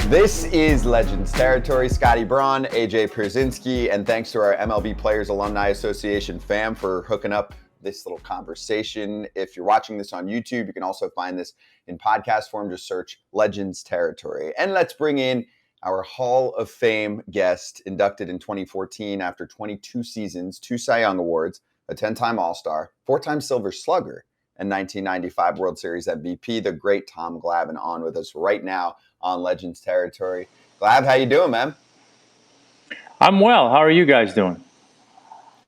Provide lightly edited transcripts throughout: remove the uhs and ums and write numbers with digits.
This is Legends Territory. Scotty Braun, AJ Pierzynski, and thanks to our MLB Players Alumni Association fam for hooking up this little conversation. If you're watching this on YouTube, you can also find this in podcast form. Just search Legends Territory. And let's bring in our Hall of Fame guest, inducted in 2014 after 22 seasons, 2 Cy Young Awards, a 10-time All-Star, 4-time Silver Slugger, and 1995 World Series MVP, the great Tom Glavine, on with us right now on Legends Territory. Glav, how you doing, man? I'm well. How are you guys doing?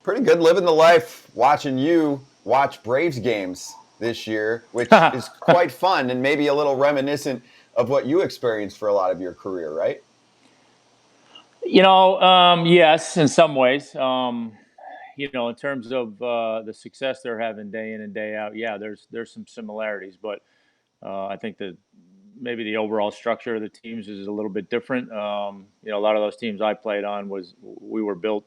Pretty good, living the life, watching you watch Braves games this year, which is quite fun and maybe a little reminiscent of what you experienced for a lot of your career, right? Yes, in some ways. In terms of the success they're having day in and day out, yeah, there's some similarities, but I think that maybe the overall structure of the teams is a little bit different. A lot of those teams I played on we were built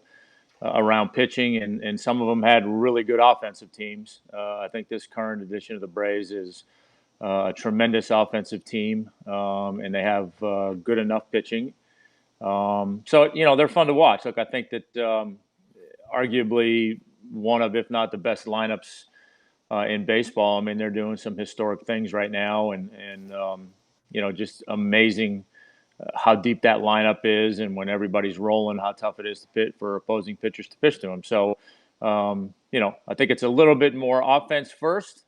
around pitching, and some of them had really good offensive teams. I think this current edition of the Braves is a tremendous offensive team, and they have good enough pitching. They're fun to watch. Look, I think that arguably one of, if not the best lineups in baseball. I mean, they're doing some historic things right now, and just amazing how deep that lineup is, and when everybody's rolling, how tough it is to pitch for opposing pitchers to pitch to them. So, I think it's a little bit more offense first,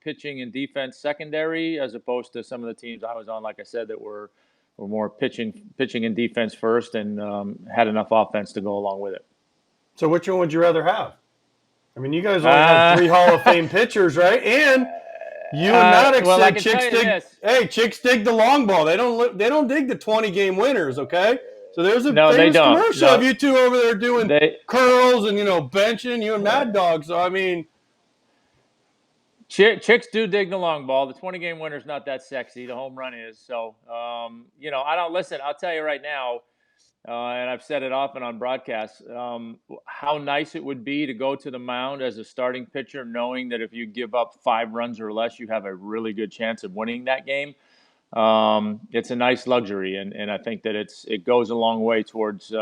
pitching and defense secondary, as opposed to some of the teams I was on, like I said, that were more pitching and defense first, and had enough offense to go along with it. So which one would you rather have? I mean, you guys only have 3 Hall of Fame pitchers, right? And you and Maddux said chicks dig the long ball. They don't dig the 20-game winners, okay? So there's a famous commercial of you two over there doing curls and, benching, you and Mad Dog. So, I mean. Chicks do dig the long ball. The 20-game winner's not that sexy. The home run is. So, I don't listen. I'll tell you right now, and I've said it often on broadcasts, how nice it would be to go to the mound as a starting pitcher knowing that if you give up 5 runs or less, you have a really good chance of winning that game. It's a nice luxury, and I think that it goes a long way towards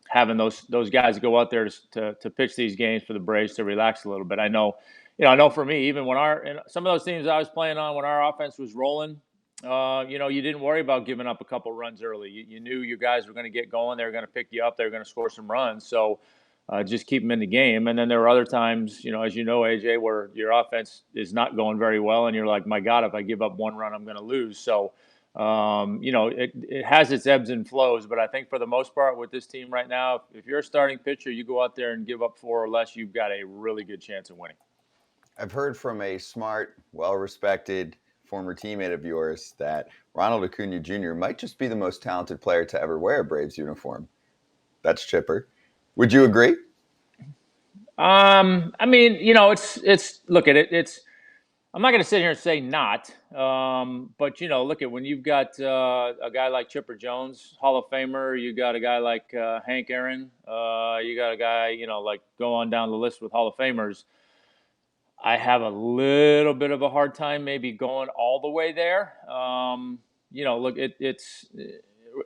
having those guys go out there to pitch these games for the Braves to relax a little bit. I know for me, even when some of those teams I was playing on, when our offense was rolling, you didn't worry about giving up a couple runs early. You knew your guys were going to get going. They were going to pick you up. They were going to score some runs. So just keep them in the game. And then there were other times, as you know, AJ, where your offense is not going very well, and you're like, my God, if I give up 1 run, I'm going to lose. So, it has its ebbs and flows. But I think for the most part with this team right now, if you're a starting pitcher, you go out there and give up 4 or less, you've got a really good chance of winning. I've heard from a smart, well-respected former teammate of yours that Ronald Acuña Jr. might just be the most talented player to ever wear a Braves uniform. That's Chipper. Would you agree? I mean, it's look at it. I'm not going to sit here and say not, but look at when you've got a guy like Chipper Jones, Hall of Famer. You got a guy like Hank Aaron. You got a guy, like go on down the list with Hall of Famers. I have a little bit of a hard time maybe going all the way there. Look, it's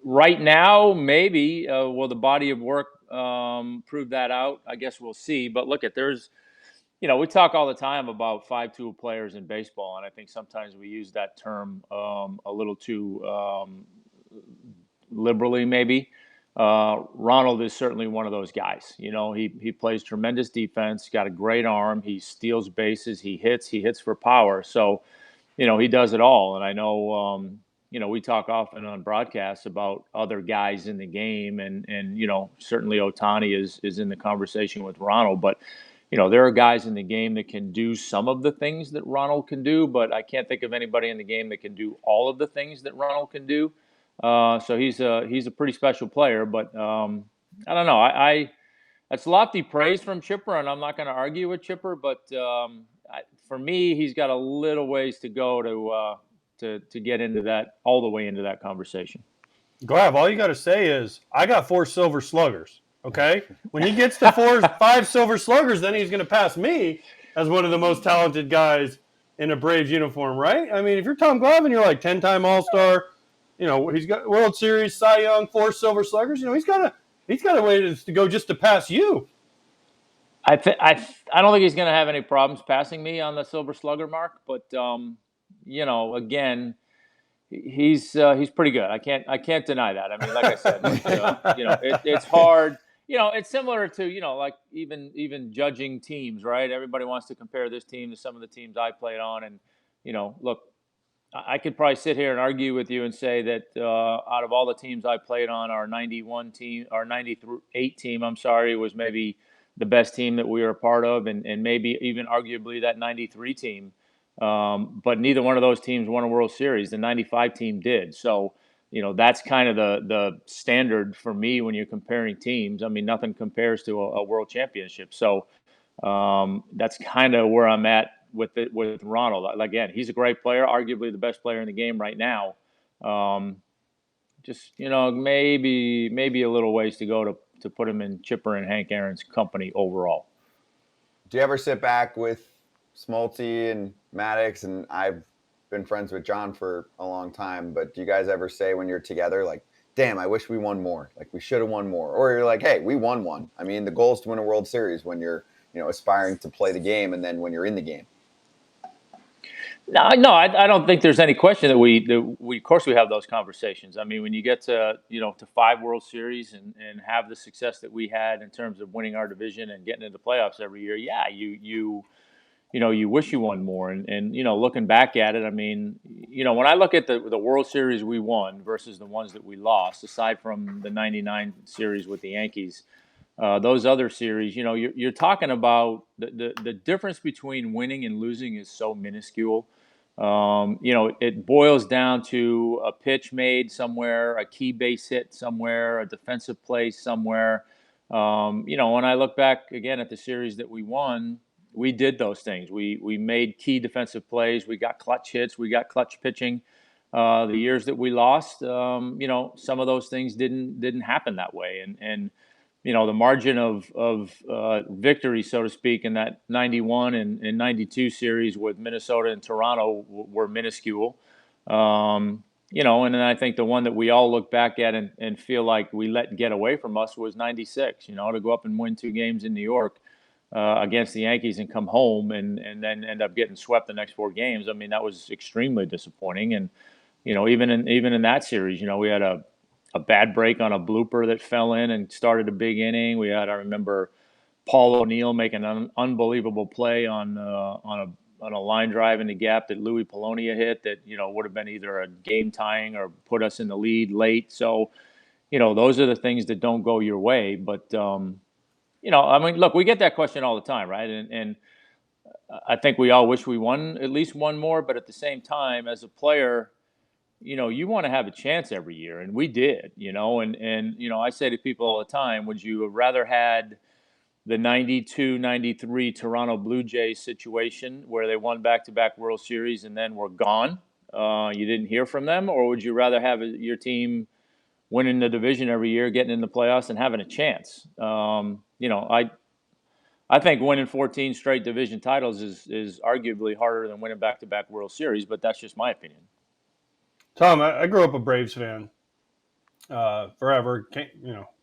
right now, maybe will the body of work prove that out? I guess we'll see. But look, we talk all the time about 5-tool players in baseball, and I think sometimes we use that term a little too liberally maybe. Ronald is certainly one of those guys. He plays tremendous defense, got a great arm. He steals bases. He hits for power. So, he does it all. And I know, we talk often on broadcasts about other guys in the game, and certainly Ohtani is in the conversation with Ronald. But, there are guys in the game that can do some of the things that Ronald can do, but I can't think of anybody in the game that can do all of the things that Ronald can do. So he's a pretty special player, but I don't know. That's lofty praise from Chipper, and I'm not going to argue with Chipper. But for me, he's got a little ways to go to get into that, all the way into that conversation. Glav, all you got to say is, I got 4 silver sluggers. Okay, when he gets to 5 silver sluggers, then he's going to pass me as one of the most talented guys in a Braves uniform, right? I mean, if you're Tom Glavine, you're like 10-time All-Star. he's got World Series, Cy Young, 4 Silver Sluggers. He's got a way to go just to pass you. I don't think he's going to have any problems passing me on the Silver Slugger mark, but again, he's pretty good. I can't deny that. I mean, like I said, it's hard. It's similar to like even judging teams, right? Everybody wants to compare this team to some of the teams I played on, and look, I could probably sit here and argue with you and say that out of all the teams I played on, our 91 team, our 98 team, I'm sorry, was maybe the best team that we were a part of, and maybe even arguably that 93 team. But neither one of those teams won a World Series. The 95 team did. So, that's kind of the standard for me when you're comparing teams. I mean, nothing compares to a World Championship. So that's kind of where I'm at with Ronald. Again, he's a great player, arguably the best player in the game right now. Just, maybe a little ways to go to put him in Chipper and Hank Aaron's company overall. Do you ever sit back with Smoltz and Maddux, and I've been friends with John for a long time, but do you guys ever say when you're together, like, damn, I wish we won more, like we should have won more, or you're like, hey, we won one? I mean, the goal is to win a World Series when you're aspiring to play the game, and then when you're in the game. No, I don't think there's any question that we of course we have those conversations. I mean, when you get to to 5 World Series and have the success that we had in terms of winning our division and getting into the playoffs every year, yeah, you wish you won more. And looking back at it, I mean, when I look at the World Series we won versus the ones that we lost, aside from the 99 series with the Yankees, those other series, you're talking about the difference between winning and losing is so minuscule. It boils down to a pitch made somewhere, a key base hit somewhere, a defensive play somewhere. When I look back again at the series that we won, we did those things. We made key defensive plays. We got clutch hits. We got clutch pitching. The years that we lost, some of those things didn't happen that way. And the margin of victory, so to speak, in that 91 and 92 series with Minnesota and Toronto were minuscule. And then I think the one that we all look back at and feel like we let get away from us was 96, to go up and win 2 games in New York against the Yankees and come home and then end up getting swept the next 4 games. I mean, that was extremely disappointing. And, even in that series, we had a bad break on a blooper that fell in and started a big inning. I remember Paul O'Neill making an unbelievable play on a line drive in the gap that Louis Polonia hit that, would have been either a game tying or put us in the lead late. So, those are the things that don't go your way. But, I mean, look, we get that question all the time, right? And I think we all wish we won at least one more. But at the same time, as a player, you want to have a chance every year, and we did, and I say to people all the time, would you have rather had the 92, 93 Toronto Blue Jays situation where they won back-to-back World Series and then were gone? You didn't hear from them, or would you rather have your team winning the division every year, getting in the playoffs, and having a chance? I think winning 14 straight division titles is arguably harder than winning back-to-back World Series, but that's just my opinion. Tom, I grew up a Braves fan forever.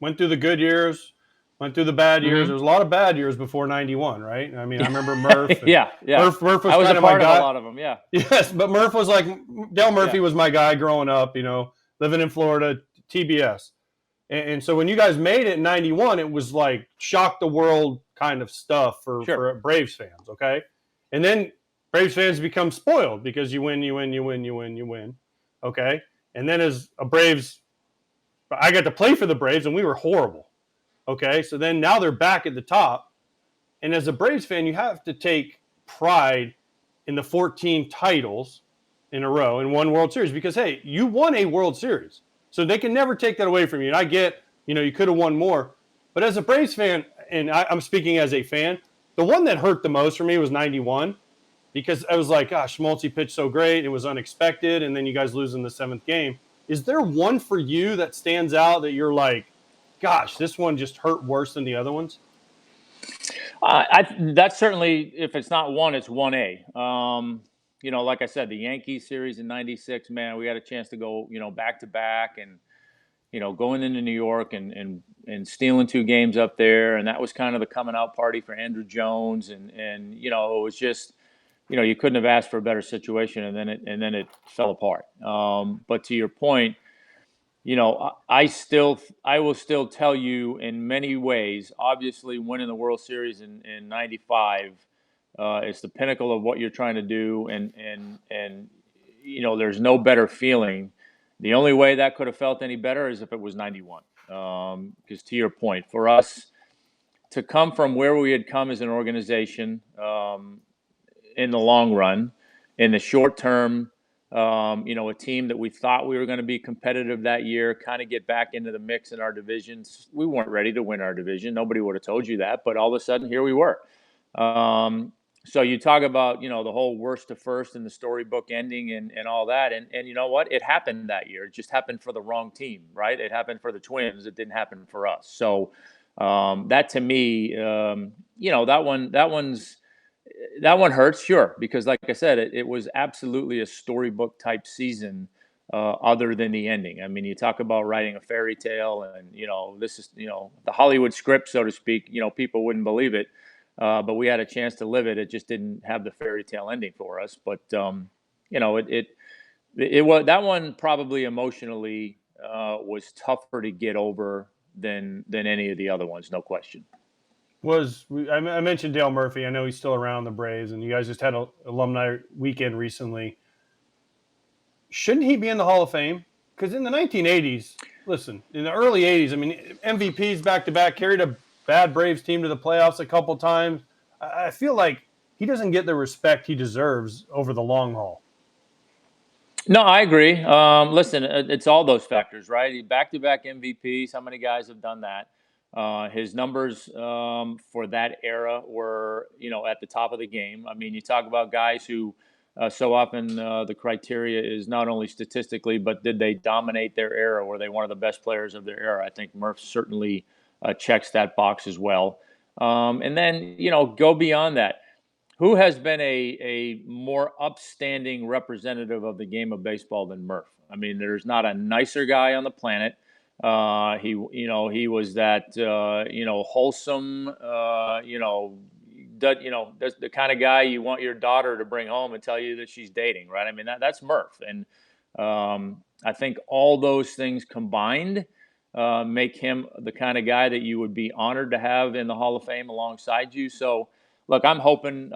Went through the good years, went through the bad years. There was a lot of bad years before 91, right? I mean, I remember Murph. Yeah. Murph was I was kind a of my part guy. of a lot of them, yeah. Yes, but Murph was like, Dale Murphy was my guy growing up, living in Florida, TBS. And so when you guys made it in 91, it was like shock the world kind of stuff for Braves fans, okay? And then Braves fans become spoiled because you win. Okay. And then as a Braves, I got to play for the Braves and we were horrible. Okay. So then now they're back at the top. And as a Braves fan, you have to take pride in the 14 titles in a row in one World Series because, hey, you won a World Series. So they can never take that away from you. And I get, you could have won more. But as a Braves fan, and I'm speaking as a fan, the one that hurt the most for me was 91. Because I was like, gosh, Schmaltzy pitched so great. It was unexpected. And then you guys lose in the 7th game. Is there one for you that stands out that you're like, gosh, this one just hurt worse than the other ones? That's certainly, if it's not one, it's 1A. like I said, the Yankees series in '96, man, we had a chance to go, back to back, and going into New York and stealing 2 games up there, and that was kind of the coming out party for Andrew Jones, and it was just, you couldn't have asked for a better situation, and then it fell apart. But to your point, I will still tell you in many ways, obviously winning the World Series in '95 is the pinnacle of what you're trying to do, and there's no better feeling. The only way that could have felt any better is if it was '91. Because to your point, for us to come from where we had come as an organization in the long run, in the short term, a team that we thought we were going to be competitive that year, kind of get back into the mix in our divisions. We weren't ready to win our division. Nobody would have told you that, but all of a sudden, here we were. So you talk about, the whole worst to first and the storybook ending and all that. And you know what? It happened that year. It just happened for the wrong team, right? It happened for the Twins. It didn't happen for us. So that to me, that one hurts, sure, because like I said, it was absolutely a storybook type season, other than the ending. I mean, you talk about writing a fairy tale, and this is the Hollywood script, so to speak. People wouldn't believe it, but we had a chance to live it. It just didn't have the fairy tale ending for us. But it was, that one probably emotionally was tougher to get over than any of the other ones, no question. I mentioned Dale Murphy. I know he's still around the Braves, and you guys just had an alumni weekend recently. Shouldn't he be in the Hall of Fame? Because in the 1980s, listen, in the early 80s, I mean, MVPs back-to-back, carried a bad Braves team to the playoffs a couple times. I feel like he doesn't get the respect he deserves over the long haul. No, I agree. Listen, it's all those factors, right? Back-to-back MVPs, how many guys have done that? His numbers for that era were, at the top of the game. I mean, you talk about guys who so often the criteria is not only statistically, but did they dominate their era? Were they one of the best players of their era? I think Murph certainly checks that box as well. And then, go beyond that. Who has been a more upstanding representative of the game of baseball than Murph? I mean, there's not a nicer guy on the planet. He was that, wholesome, the kind of guy you want your daughter to bring home and tell you that she's dating, right? I mean, that's Murph. And I think all those things combined make him the kind of guy that you would be honored to have in the Hall of Fame alongside you. So, look, I'm hoping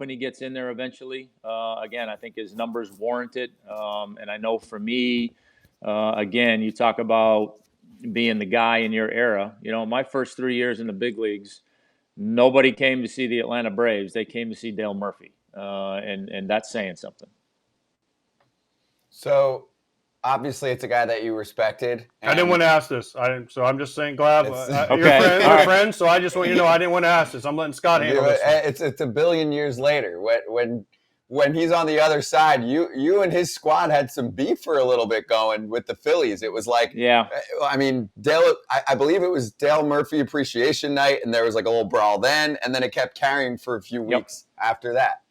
he gets in there eventually. Again, I think his numbers warrant it. And I know for me, again, you talk about being the guy in your era. My first 3 years in the big leagues, nobody came to see the Atlanta Braves. They came to see Dale Murphy, and that's saying something. So, obviously, it's a guy that you respected. I didn't want to ask this. So I'm just saying, Glav, okay. You're friends, so I just want you to know I didn't want to ask this. I'm letting Scott handle this. It's a billion years later. When he's on the other side, you and his squad had some beef for a little bit going with the Phillies. It was like, yeah. I mean, Dale. I believe it was Dale Murphy Appreciation Night, and there was like a little brawl then, and then it kept carrying for a few weeks after that.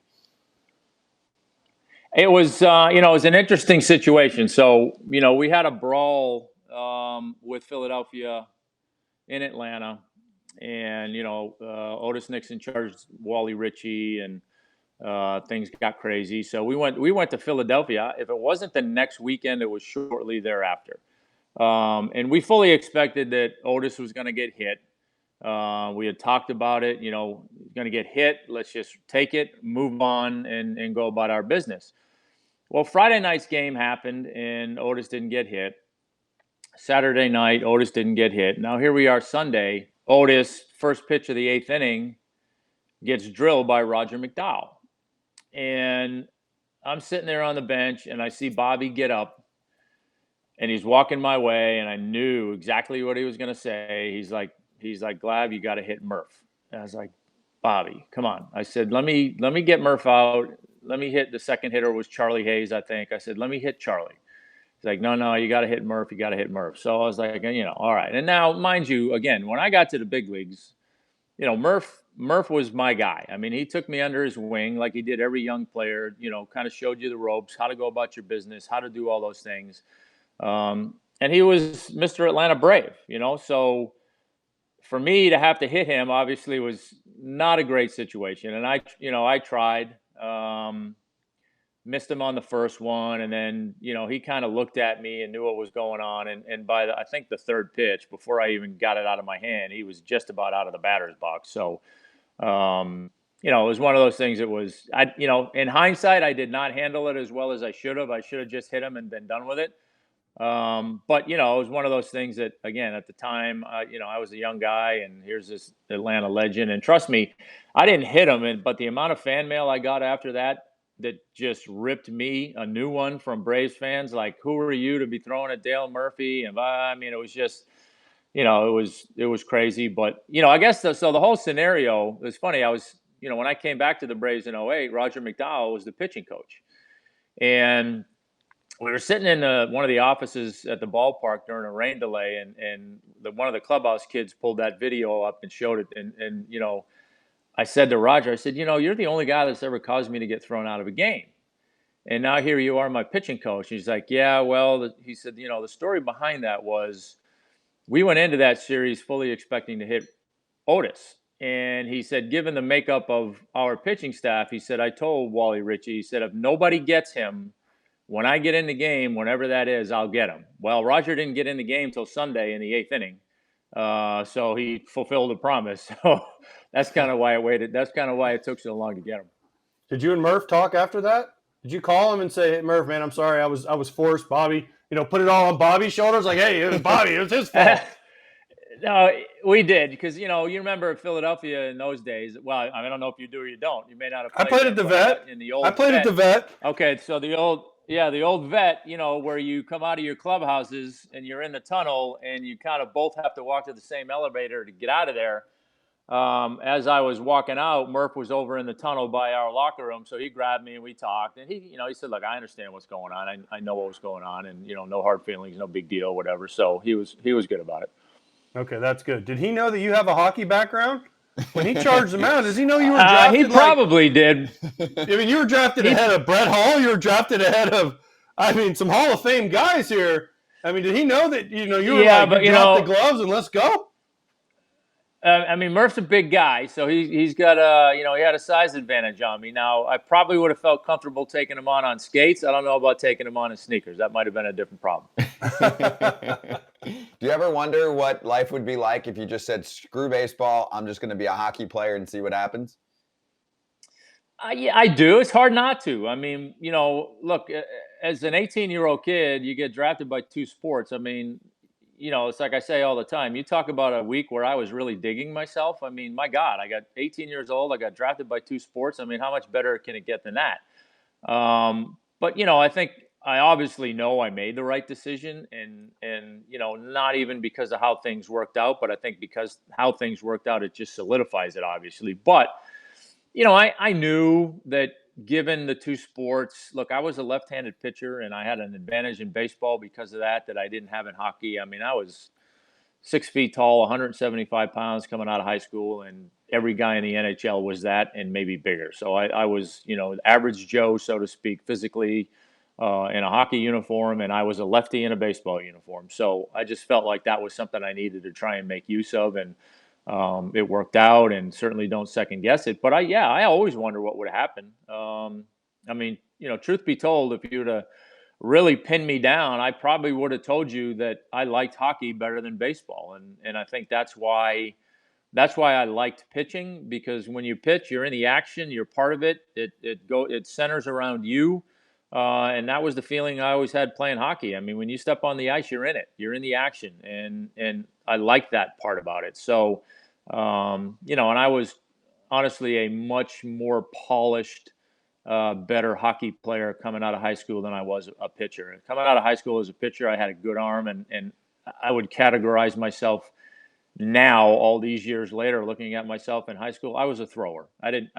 It was, it was an interesting situation. So, we had a brawl with Philadelphia in Atlanta, and Otis Nixon charged Wally Ritchie, and things got crazy. So we went to Philadelphia. If it wasn't the next weekend, it was shortly thereafter. And we fully expected that Otis was going to get hit. We had talked about it, going to get hit. Let's just take it, move on, and go about our business. Well, Friday night's game happened, and Otis didn't get hit. Saturday night, Otis didn't get hit. Now here we are Sunday. Otis, first pitch of the 8th inning, gets drilled by Roger McDowell. And I'm sitting there on the bench, and I see Bobby get up, and he's walking my way, and I knew exactly what he was going to say. He's like, Glav, you got to hit Murph. And I was like, Bobby, come on. I said, let me get Murph out. Let me hit. The second hitter was Charlie Hayes, I think. I said, let me hit Charlie. He's like, no, you got to hit Murph. You got to hit Murph. So I was like, all right. And now, mind you, again, when I got to the big leagues, Murph was my guy. I mean, he took me under his wing like he did every young player, kind of showed you the ropes, how to go about your business, how to do all those things. And he was Mr. Atlanta Brave, so for me to have to hit him obviously was not a great situation. And I tried, missed him on the first one. And then, he kind of looked at me and knew what was going on. And by I think the third pitch, before I even got it out of my hand, he was just about out of the batter's box. So, it was one of those things. It was, in hindsight, I did not handle it as well as I should have. I should have just hit him and been done with it. But it was one of those things that, again, at the time, I was a young guy, and here's this Atlanta legend. And trust me, I didn't hit him, but the amount of fan mail I got after that just ripped me a new one from Braves fans. Like, who are you to be throwing at Dale Murphy? And I mean, it was just, it was crazy. But I guess so. The whole scenario, it was funny. I was, when I came back to the Braves in 2008, Roger McDowell was the pitching coach, and we were sitting in one of the offices at the ballpark during a rain delay, and one of the clubhouse kids pulled that video up and showed it. And I said to Roger, I said, you're the only guy that's ever caused me to get thrown out of a game. And now here you are, my pitching coach. He's like, yeah, well, he said, the story behind that was we went into that series fully expecting to hit Otis. And he said, given the makeup of our pitching staff, he said, I told Wally Ritchie, he said, if nobody gets him, when I get in the game, whenever that is, I'll get him. Well, Roger didn't get in the game till Sunday in the 8th inning. So he fulfilled the promise. So that's kind of why I waited. That's kind of why it took so long to get him. Did you and Murph talk after that? Did you call him and say, hey, Murph, man, I'm sorry. I was forced. Bobby, put it all on Bobby's shoulders. Like, hey, it was Bobby. It was his fault. No, we did, because, you remember Philadelphia in those days. Well, I don't know if you do or you don't. You may not have played. I played at the vet. In the old I played vet. at the vet. Okay, so the old vet, where you come out of your clubhouses and you're in the tunnel and you kind of both have to walk to the same elevator to get out of there. As I was walking out, Murph was over in the tunnel by our locker room, so he grabbed me and we talked. And he said, "Look, I understand what's going on. I know what was going on, and no hard feelings, no big deal, whatever." So he was good about it. Okay, that's good. Did he know that you have a hockey background? When he charged him out, does he know you were drafted? He probably did. I mean, you were drafted ahead of Brett Hall. You were drafted ahead of, some Hall of Fame guys here. I mean, did he know that, you were drop the gloves and let's go? Murph's a big guy, so he's got he had a size advantage on me. Now, I probably would have felt comfortable taking him on skates. I don't know about taking him on in sneakers. That might have been a different problem. Do you ever wonder what life would be like if you just said, screw baseball, I'm just going to be a hockey player and see what happens? Yeah, I do. It's hard not to. I mean, look, as an 18-year-old kid, you get drafted by 2 sports. I mean, it's like I say all the time. You talk about a week where I was really digging myself. I mean, my God, I got 18 years old. I got drafted by 2 sports. I mean, how much better can it get than that? But, I think I obviously know I made the right decision, and not even because of how things worked out, but I think because how things worked out, it just solidifies it, obviously. But, I knew that given the 2 sports, look, I was a left-handed pitcher, and I had an advantage in baseball because of that I didn't have in hockey. I mean, I was 6 feet tall, 175 pounds coming out of high school, and every guy in the NHL was that and maybe bigger. So I was, average Joe, so to speak, physically in a hockey uniform, and I was a lefty in a baseball uniform. So I just felt like that was something I needed to try and make use of, and it worked out, and certainly don't second guess it. But I always wonder what would happen. Truth be told, if you were to really pinned me down, I probably would have told you that I liked hockey better than baseball. And I think that's why I liked pitching, because when you pitch, you're in the action, you're part of it. It centers around you. And that was the feeling I always had playing hockey. I mean, when you step on the ice, you're in it. You're in the action. And I like that part about it. So, and I was honestly a much more polished, better hockey player coming out of high school than I was a pitcher. And coming out of high school as a pitcher, I had a good arm, and I would categorize myself now, all these years later, looking at myself in high school, I was a thrower. I didn't,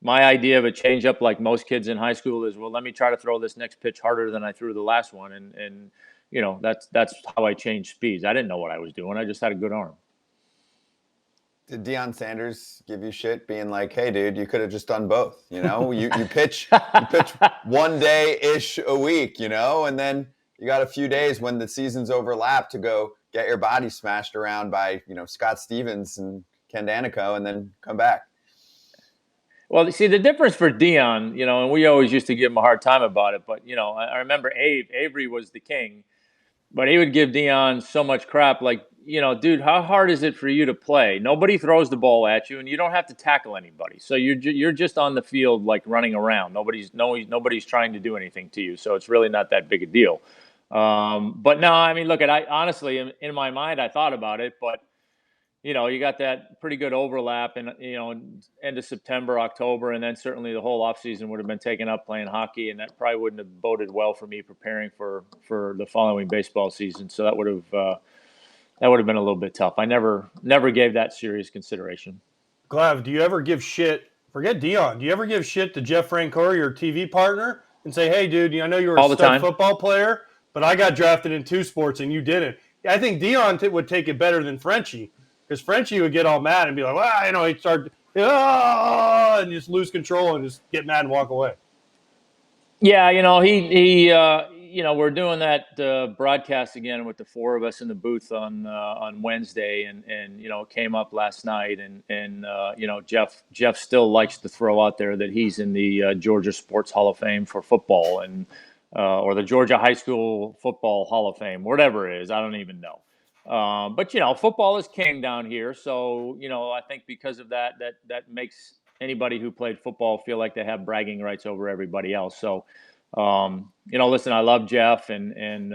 my idea of a changeup, like most kids in high school, is, well, let me try to throw this next pitch harder than I threw the last one. And that's how I changed speeds. I didn't know what I was doing. I just had a good arm. Did Deion Sanders give you shit being like, hey, dude, you could have just done both? You pitch 1 day-ish a week, and then you got a few days when the seasons overlap to go get your body smashed around by, Scott Stevens and Ken Danico and then come back. Well, see, the difference for Deion, and we always used to give him a hard time about it, but, I remember Avery was the king, but he would give Deion so much crap, like, dude, how hard is it for you to play? Nobody throws the ball at you, and you don't have to tackle anybody. So you're just on the field, like, running around. Nobody's trying to do anything to you, so it's really not that big a deal. But no, I mean, look, I honestly, in my mind, I thought about it, but you got that pretty good overlap in, end of September, October, and then certainly the whole offseason would have been taken up playing hockey, and that probably wouldn't have boded well for me preparing for the following baseball season. So that would have been a little bit tough. I never gave that serious consideration. Glav, do you ever give shit? Forget Deion. Do you ever give shit to Jeff Francoeur, your TV partner, and say, hey, dude, I know you were a stud football player, but I got drafted in 2 sports and you didn't. I think Deion would take it better than Frenchie. Because Frenchie would get all mad and be like, well, he'd start, and just lose control and just get mad and walk away. Yeah, we're doing that broadcast again with the 4 of us in the booth on Wednesday, and it came up last night, and Jeff still likes to throw out there that he's in the Georgia Sports Hall of Fame for football, and or the Georgia High School Football Hall of Fame, whatever it is, I don't even know. But football is king down here, so I think because of that makes anybody who played football feel like they have bragging rights over everybody else. So, listen, I love Jeff, and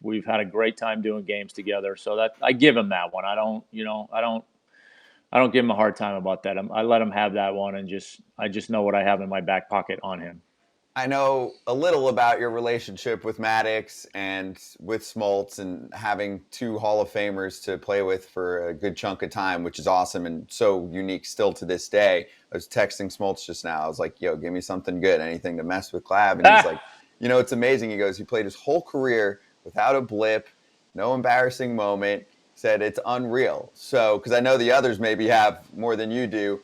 we've had a great time doing games together. So that I give him that one. I don't give him a hard time about that. I let him have that one, and I just know what I have in my back pocket on him. I know a little about your relationship with Maddux and with Smoltz, and having 2 Hall of Famers to play with for a good chunk of time, which is awesome and so unique still to this day. I was texting Smoltz just now. I was like, yo, give me something good, anything to mess with Glav. And he's like, it's amazing. He goes, he played his whole career without a blip, no embarrassing moment. He said it's unreal. So, because I know the others maybe have more than you do.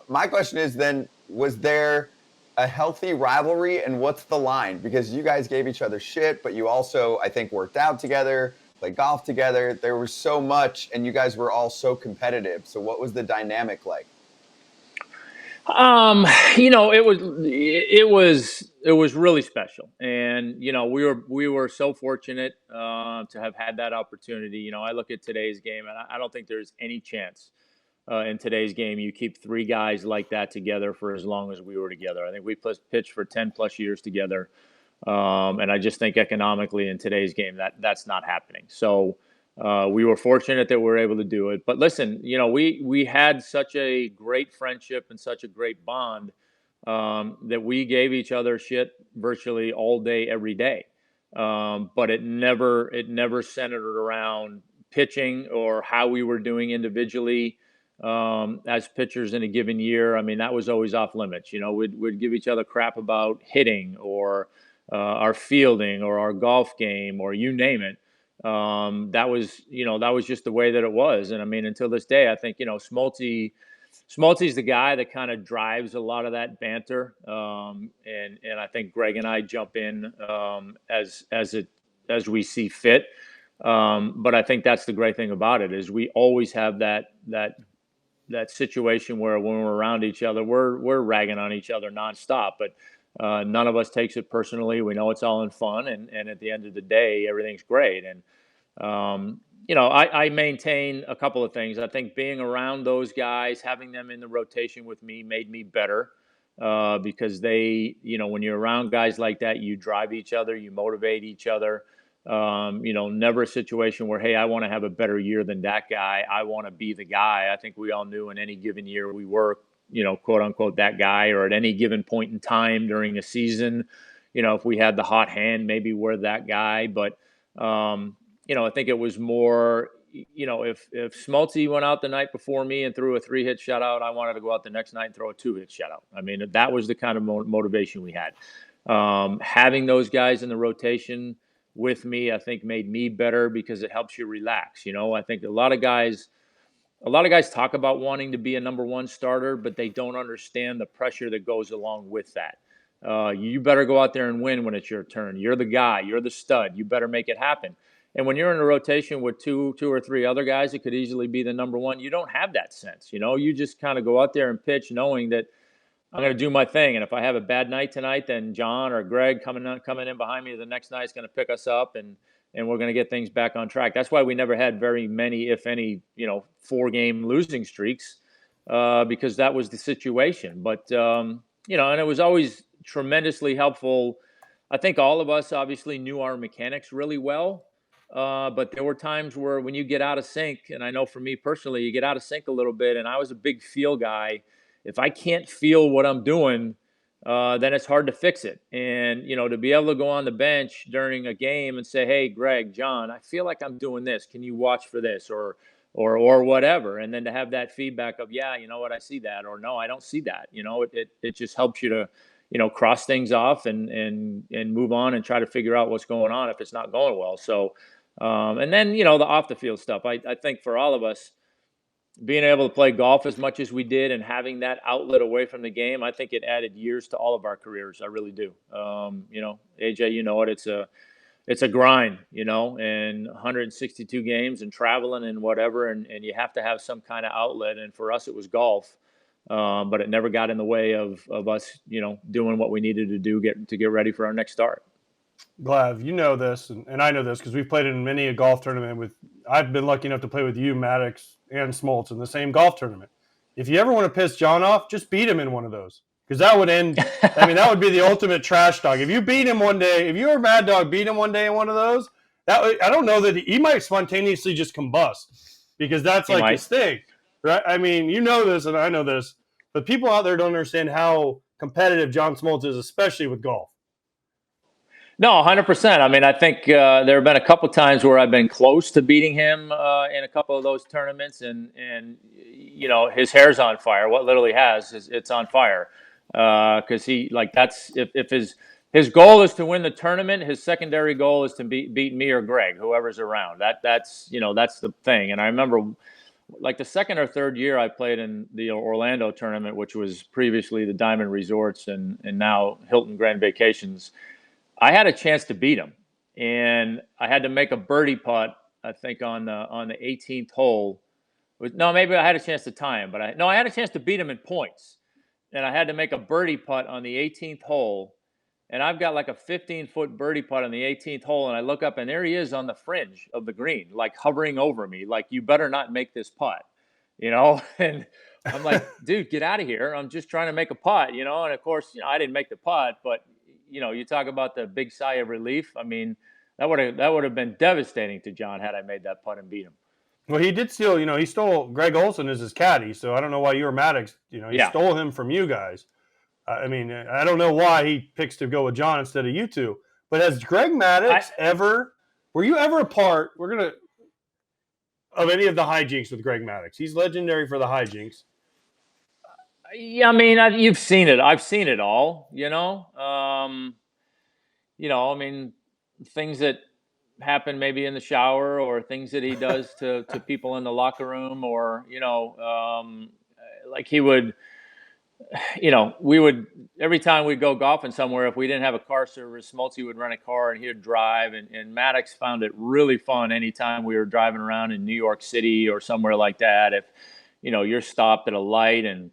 My question is then, was there a healthy rivalry, and what's the line? Because you guys gave each other shit, but you also, I think, worked out together, played golf together. There was so much, and you guys were all so competitive. So what was the dynamic like? It was really special, and we were so fortunate to have had that opportunity. I look at today's game, and I don't think there's any chance in today's game you keep 3 guys like that together for as long as we were together. I think we pitched for 10 plus years together, and I just think economically in today's game that's not happening. So we were fortunate that we were able to do it. But listen, we had such a great friendship and such a great bond that we gave each other shit virtually all day, every day. But it never centered around pitching or how we were doing individually as pitchers in a given year. I mean, that was always off limits. We'd give each other crap about hitting or our fielding or our golf game or you name it. That was just the way that it was. And I mean, until this day, I think, Smoltzy's the guy that kind of drives a lot of that banter. And I think Greg and I jump in as we see fit. But I think that's the great thing about it is we always have that situation where when we're around each other, we're ragging on each other nonstop, but none of us takes it personally. We know it's all in fun, and at the end of the day, everything's great. And I maintain a couple of things. I think being around those guys, having them in the rotation with me, made me better because they, when you're around guys like that, you drive each other, you motivate each other. Never a situation where, hey, I want to have a better year than that guy. I want to be the guy. I think we all knew in any given year we were, quote unquote, that guy, or at any given point in time during a season, if we had the hot hand, maybe we're that guy. But, I think it was more, if Smoltzy went out the night before me and threw a 3-hit shutout, I wanted to go out the next night and throw a 2-hit shutout. I mean, that was the kind of motivation we had. Having those guys in the rotation with me, I think made me better because it helps you relax. I think a lot of guys a lot of guys talk about wanting to be a number one starter, but they don't understand the pressure that goes along with that. You better go out there and win when it's your turn. You're the guy. You're the stud. You better make it happen. And when you're in a rotation with two or three other guys that could easily be the number one, you don't have that sense. You just kind of go out there and pitch knowing that I'm going to do my thing. And if I have a bad night tonight, then John or Greg coming in behind me the next night is going to pick us up and we're going to get things back on track. That's why we never had very many, if any, 4-game losing streaks because that was the situation. But, and it was always tremendously helpful. I think all of us obviously knew our mechanics really well. But there were times where when you get out of sync, and I know for me personally, you get out of sync a little bit, and I was a big feel guy. If I can't feel what I'm doing, then it's hard to fix it. And, to be able to go on the bench during a game and say, hey, Greg, John, I feel like I'm doing this. Can you watch for this or whatever? And then to have that feedback of, yeah, you know what, I see that, or no, I don't see that. It just helps you to, cross things off and move on and try to figure out what's going on if it's not going well. So, and then, the off the field stuff, I think for all of us, being able to play golf as much as we did and having that outlet away from the game, I think it added years to all of our careers. I really do. AJ, it's a grind, and 162 games and traveling and whatever. And you have to have some kind of outlet. And for us, it was golf. But it never got in the way of us, doing what we needed to do to get ready for our next start. Glav, you know this, and I know this because we've played in many a golf tournament I've been lucky enough to play with you, Maddux, and Smoltz in the same golf tournament. If you ever want to piss John off, just beat him in one of those. Because that would end, that would be the ultimate trash dog. If you beat him one day, if you were a Mad Dog, beat him one day in one of those, I don't know that he might spontaneously just combust because that's like his thing, right? You know this and I know this, but people out there don't understand how competitive John Smoltz is, especially with golf. No, 100%. I think there have been a couple times where I've been close to beating him in a couple of those tournaments, and his hair's on fire. What literally it's on fire because if his goal is to win the tournament, his secondary goal is to beat me or Greg, whoever's around. That's the thing. And I remember like the second or third year I played in the Orlando tournament, which was previously the Diamond Resorts and now Hilton Grand Vacations. I had a chance to beat him, and I had to make a birdie putt, I think, on the 18th hole. No, maybe I had a chance to tie him, but I had a chance to beat him in points, and I had to make a birdie putt on the 18th hole, and I've got like a 15-foot birdie putt on the 18th hole, and I look up, and there he is on the fringe of the green, like hovering over me, like, you better not make this putt, and I'm like, dude, get out of here. I'm just trying to make a putt, and of course, I didn't make the putt, but you talk about the big sigh of relief. That would have been devastating to John had I made that putt and beat him. Well, he did steal. He stole Greg Olson as his caddy. So I don't know why you or Maddux. He stole him from you guys. I don't know why he picks to go with John instead of you two. But has Greg Maddux were you ever a part? Of any of the hijinks with Greg Maddux? He's legendary for the hijinks. Yeah, you've seen it. I've seen it all, things that happen maybe in the shower or things that he does to people in the locker room or, like he would, we would, every time we'd go golfing somewhere, if we didn't have a car service, Smoltz would rent a car and he would drive. And Maddux found it really fun anytime we were driving around in New York City or somewhere like that. If, you're stopped at a light and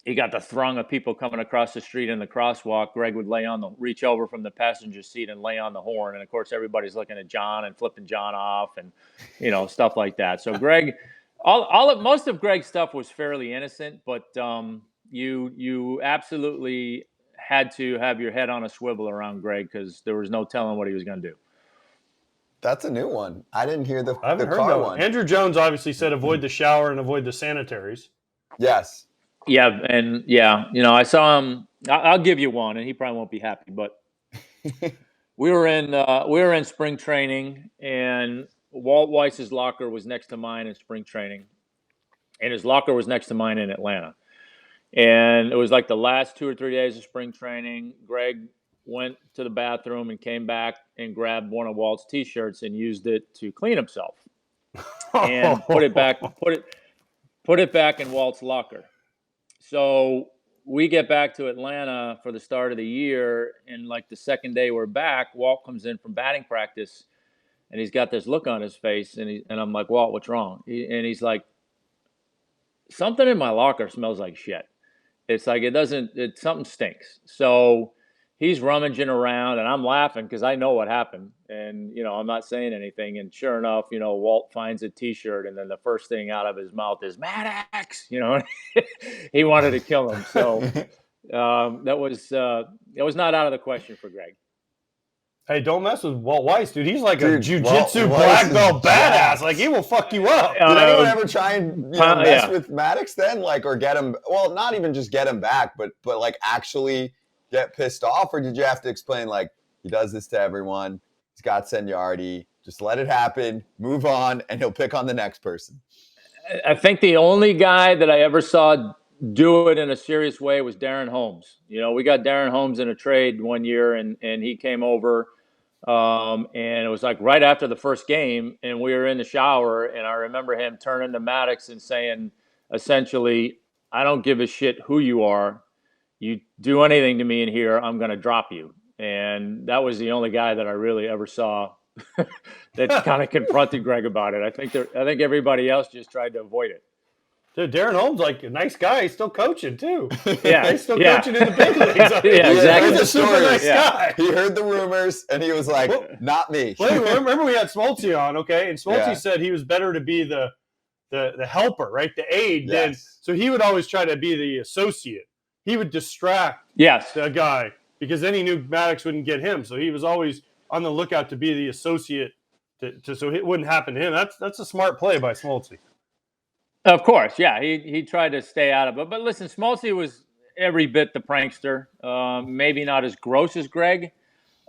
you got the throng of people coming across the street in the crosswalk, Greg would reach over from the passenger seat and lay on the horn. And of course, everybody's looking at John and flipping John off and, stuff like that. So Greg, most of Greg's stuff was fairly innocent, but you absolutely had to have your head on a swivel around Greg because there was no telling what he was going to do. That's a new one. I didn't hear the car one. Andrew Jones obviously said avoid the shower and avoid the sanitaries. Yes. Yeah, and I saw him. I'll give you one, and he probably won't be happy. But we were in spring training, and Walt Weiss's locker was next to mine in spring training, and his locker was next to mine in Atlanta. And it was like the last 2 or 3 days of spring training. Greg went to the bathroom and came back and grabbed one of Walt's T-shirts and used it to clean himself, and put it back. put it back in Walt's locker. So we get back to Atlanta for the start of the year, and like the second day we're back, Walt comes in from batting practice, and he's got this look on his face, and I'm like, Walt, what's wrong? And he's like, something in my locker smells like shit. It's like something stinks. So he's rummaging around, and I'm laughing because I know what happened, and I'm not saying anything. And sure enough, Walt finds a T-shirt, and then the first thing out of his mouth is Maddux. He wanted to kill him. So that was not out of the question for Greg. Hey, don't mess with Walt Weiss, dude. He's like a jiu-jitsu black belt badass. Like, he will fuck you up. Did anyone ever try and mess with Maddux then? Like, or get him, well, not even just get him back, but like actually get pissed off? Or did you have to explain, like, he does this to everyone, he's got seniority, just let it happen, move on, and he'll pick on the next person? I think the only guy that I ever saw do it in a serious way was Darren Holmes. We got Darren Holmes in a trade one year, and he came over. And it was like right after the first game, and we were in the shower, and I remember him turning to Maddux and saying, essentially, I don't give a shit who you are. You do anything to me in here, I'm going to drop you. And that was the only guy that I really ever saw that kind of confronted Greg about it. I think everybody else just tried to avoid it. Dude, Darren Holmes, like a nice guy. He's still coaching too. Yeah, he's still coaching in the big leagues. Yeah, exactly. He's a super nice guy. He heard the rumors and he was like, "Not me." Well, remember we had Smoltz on, okay? And Smoltz said he was better to be the helper, right? The aide. Yes. So he would always try to be the associate. He would distract the guy because then he knew Maddux wouldn't get him. So he was always on the lookout to be the associate, so it wouldn't happen to him. That's a smart play by Smoltz. Of course, yeah. He tried to stay out of it. But listen, Smoltz was every bit the prankster. Maybe not as gross as Greg.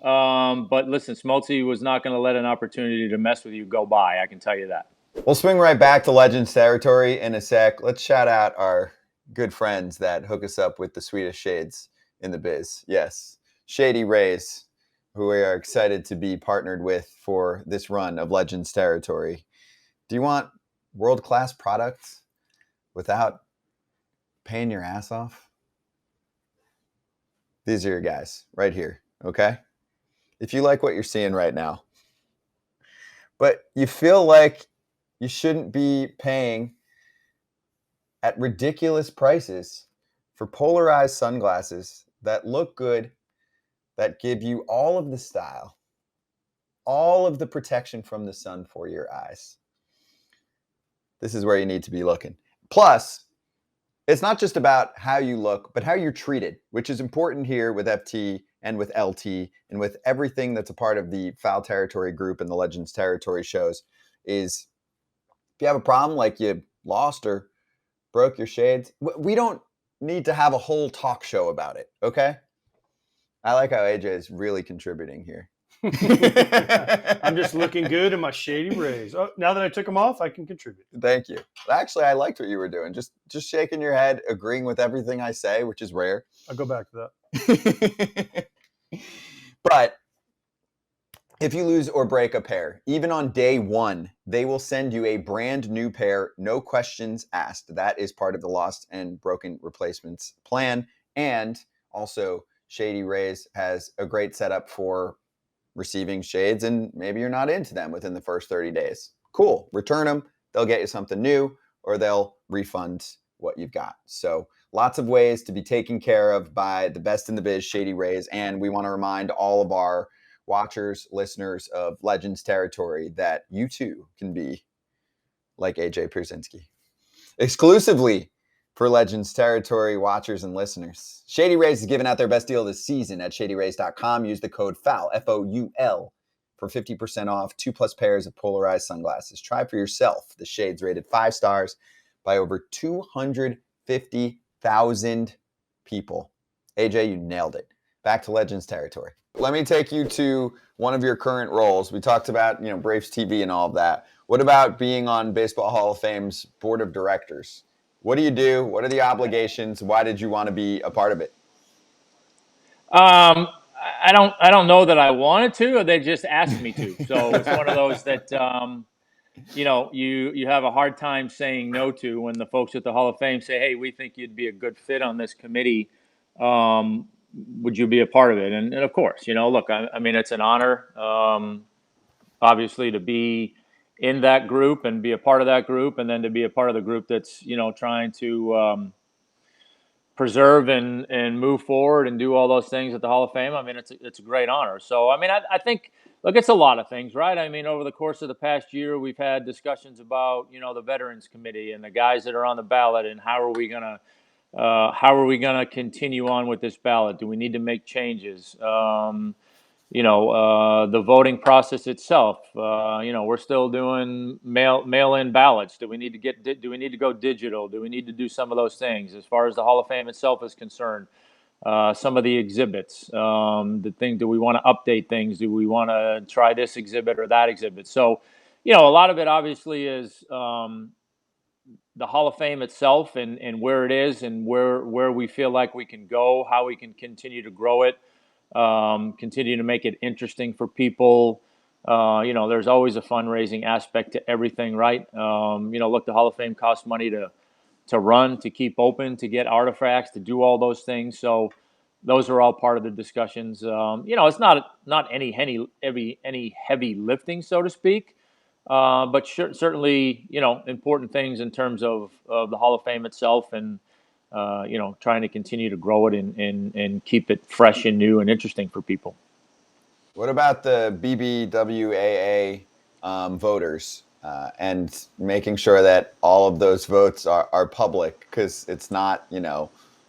But listen, Smoltz was not going to let an opportunity to mess with you go by. I can tell you that. We'll swing right back to Legends territory in a sec. Let's shout out our good friends that hook us up with the sweetest shades in the biz. Yes, Shady Rays, who we are excited to be partnered with for this run of Legends territory. Do you want world-class products without paying your ass off? These are your guys right here, okay? If you like what you're seeing right now, but you feel like you shouldn't be paying at ridiculous prices for polarized sunglasses that look good, that give you all of the style, all of the protection from the sun for your eyes, this is where you need to be looking. Plus, it's not just about how you look, but how you're treated, which is important here with FT and with LT and with everything that's a part of the Foul Territory group and the Legends Territory shows. Is if you have a problem like you lost or broke your shades, we don't need to have a whole talk show about it, okay? I like how AJ is really contributing here. I'm just looking good in my Shady Rays. Oh, now that I took them off, I can contribute. Thank you. Actually, I liked what you were doing. Just shaking your head, agreeing with everything I say, which is rare. I'll go back to that. But if you lose or break a pair, even on day one, they will send you a brand new pair, no questions asked. That is part of the lost and broken replacements plan. And also, Shady Rays has a great setup for receiving shades, and maybe you're not into them within the first 30 days. Cool. Return them. They'll get you something new, or they'll refund what you've got. So lots of ways to be taken care of by the best in the biz, Shady Rays. And we want to remind all of our watchers, listeners of Legends Territory that you too can be like AJ Pierzynski. Exclusively for Legends Territory watchers and listeners, Shady Rays is giving out their best deal this season at shadyrays.com. Use the code FOUL, F-O-U-L, for 50% off 2+ pairs of polarized sunglasses. Try for yourself the shades rated 5 stars by over 250,000 people. AJ, you nailed it. Back to Legends Territory. Let me take you to one of your current roles. We talked about, Braves TV and all of that. What about being on Baseball Hall of Fame's board of directors? What do you do? What are the obligations? Why did you want to be a part of it? I don't know that I wanted to, or they just asked me to. So it's one of those that you have a hard time saying no to when the folks at the Hall of Fame say, hey, we think you'd be a good fit on this committee. Would you be a part of it? And of course, look, I mean, it's an honor, obviously, to be in that group and be a part of that group, and then to be a part of the group that's, trying to preserve and move forward and do all those things at the Hall of Fame. I mean, it's a great honor. So, I mean, I think, look, it's a lot of things, right? I mean, over the course of the past year, we've had discussions about, the Veterans Committee and the guys that are on the ballot, and how are we gonna continue on with this ballot? Do we need to make changes? The voting process itself. We're still doing mail-in ballots. Do we need to go digital? Do we need to do some of those things? As far as the Hall of Fame itself is concerned, some of the exhibits, do we want to update things? Do we want to try this exhibit or that exhibit? So, a lot of it obviously is the Hall of Fame itself and where it is and where we feel like we can go, how we can continue to grow it. Continue to make it interesting for people. There's always a fundraising aspect to everything, right? Look, the Hall of Fame costs money to run, to keep open, to get artifacts, to do all those things. So those are all part of the discussions. It's not any heavy lifting, so to speak, but certainly, important things in terms of the Hall of Fame itself, and trying to continue to grow it and keep it fresh and new and interesting for people. What about the BBWAA voters and making sure that all of those votes are public, because it's not,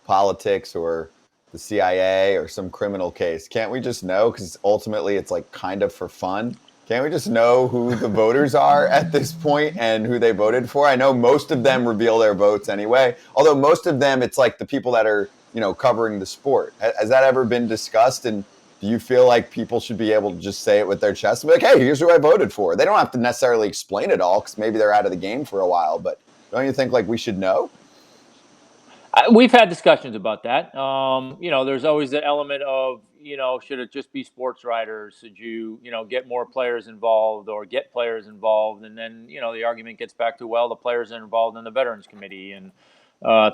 politics or the CIA or some criminal case? Can't we just know? Because ultimately it's like kind of for fun. Can't we just know who the voters are at this point and who they voted for? I know most of them reveal their votes anyway, although most of them, it's like the people that are, covering the sport. Has that ever been discussed? And do you feel like people should be able to just say it with their chest and be like, hey, here's who I voted for? They don't have to necessarily explain it all, because maybe they're out of the game for a while, but don't you think like we should know? We've had discussions about that. There's always the element of, should it just be sports writers? Should you, get more players involved or get players involved? And then, the argument gets back to, well, the players are involved in the Veterans Committee and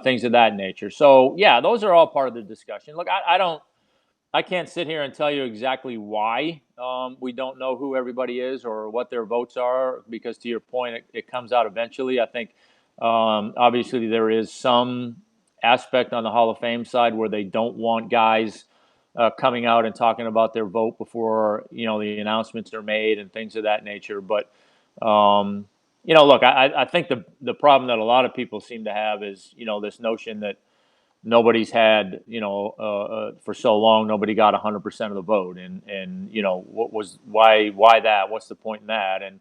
things of that nature. So, yeah, those are all part of the discussion. Look, I can't sit here and tell you exactly why we don't know who everybody is or what their votes are, because to your point, it comes out eventually. I think obviously there is some aspect on the Hall of Fame side where they don't want guys coming out and talking about their vote before, the announcements are made and things of that nature. But, look, I think the problem that a lot of people seem to have is, this notion that nobody's had, for so long, nobody got 100% of the vote. And why that? What's the point in that? And,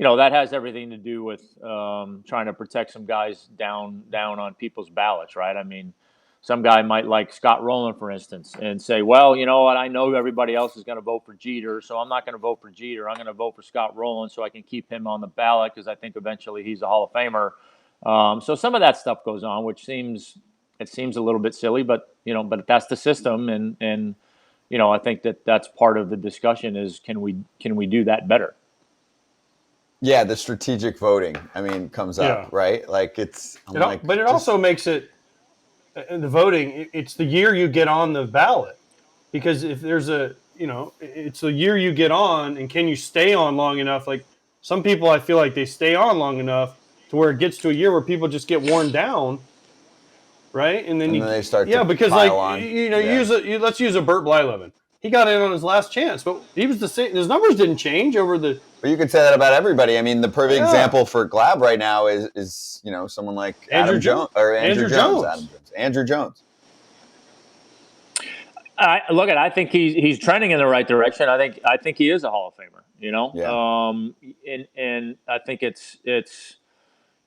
that has everything to do with trying to protect some guys down on people's ballots, right? I mean, some guy might like Scott Rowland, for instance, and say, well, you know what, I know everybody else is going to vote for Jeter, so I'm not going to vote for Jeter. I'm going to vote for Scott Rowland so I can keep him on the ballot because I think eventually he's a Hall of Famer. So some of that stuff goes on, which seems a little bit silly, but that's the system, and I think that's part of the discussion is can we do that better? Yeah, the strategic voting, comes up, right? Like but it also makes it, the voting, it's the year you get on the ballot. Because if there's it's the year you get on, and can you stay on long enough? Like some people, I feel like they stay on long enough to where it gets to a year where people just get worn down, right? And then they start to because pile like, on. let's use a Burt Blyleven. He got in on his last chance, but he was the same. His numbers didn't change over the. But you could say that about everybody. I mean, the perfect example for Glav right now is someone like Andrew Jones. Andrew Jones. I think he's trending in the right direction. I think he is a Hall of Famer. Yeah. And I think it's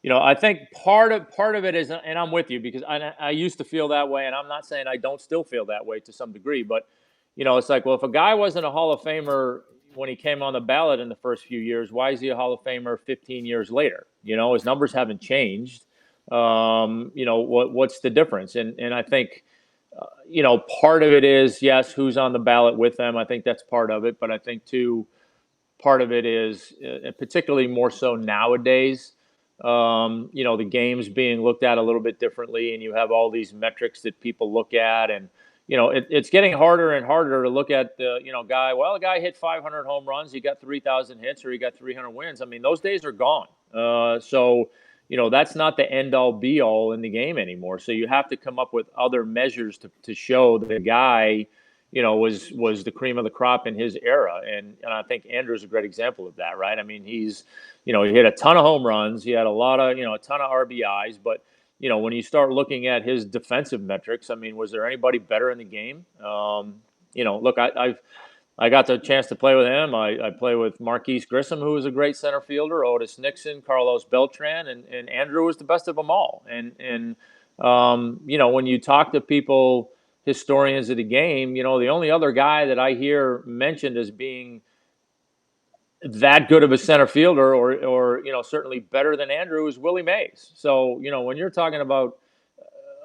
I think part of it is, and I'm with you because I used to feel that way, and I'm not saying I don't still feel that way to some degree, but it's like, well, if a guy wasn't a Hall of Famer when he came on the ballot in the first few years, why is he a Hall of Famer 15 years later? His numbers haven't changed. What's the difference? And I think, part of it is, yes, who's on the ballot with them. I think that's part of it. But I think, too, part of it is, particularly more so nowadays, the game's being looked at a little bit differently, and you have all these metrics that people look at, and it's getting harder and harder to look at the a guy hit 500 home runs, he got 3,000 hits, or he got 300 wins. I mean, those days are gone. So that's not the end all be all in the game anymore. So you have to come up with other measures to show that the guy was the cream of the crop in his era. And I think Andrew's a great example of that, right? I mean, he's, he hit a ton of home runs. He had a ton of RBIs. But, when you start looking at his defensive metrics, I mean, was there anybody better in the game? Look, I got the chance to play with him. I play with Marquise Grissom, who was a great center fielder, Otis Nixon, Carlos Beltran, and Andrew was the best of them all. And when you talk to people, historians of the game, the only other guy that I hear mentioned as being that good of a center fielder or certainly better than Andrew is Willie Mays. So, when you're talking about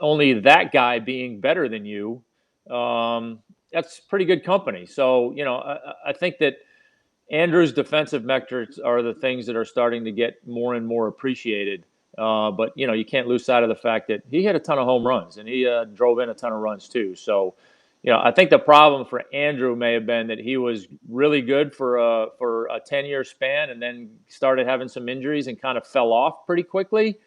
only that guy being better than you, that's pretty good company. So, I think that Andrew's defensive metrics are the things that are starting to get more and more appreciated. But, you can't lose sight of the fact that he hit a ton of home runs and he drove in a ton of runs too. So, I think the problem for Andrew may have been that he was really good for a 10-year span and then started having some injuries and kind of fell off pretty quickly.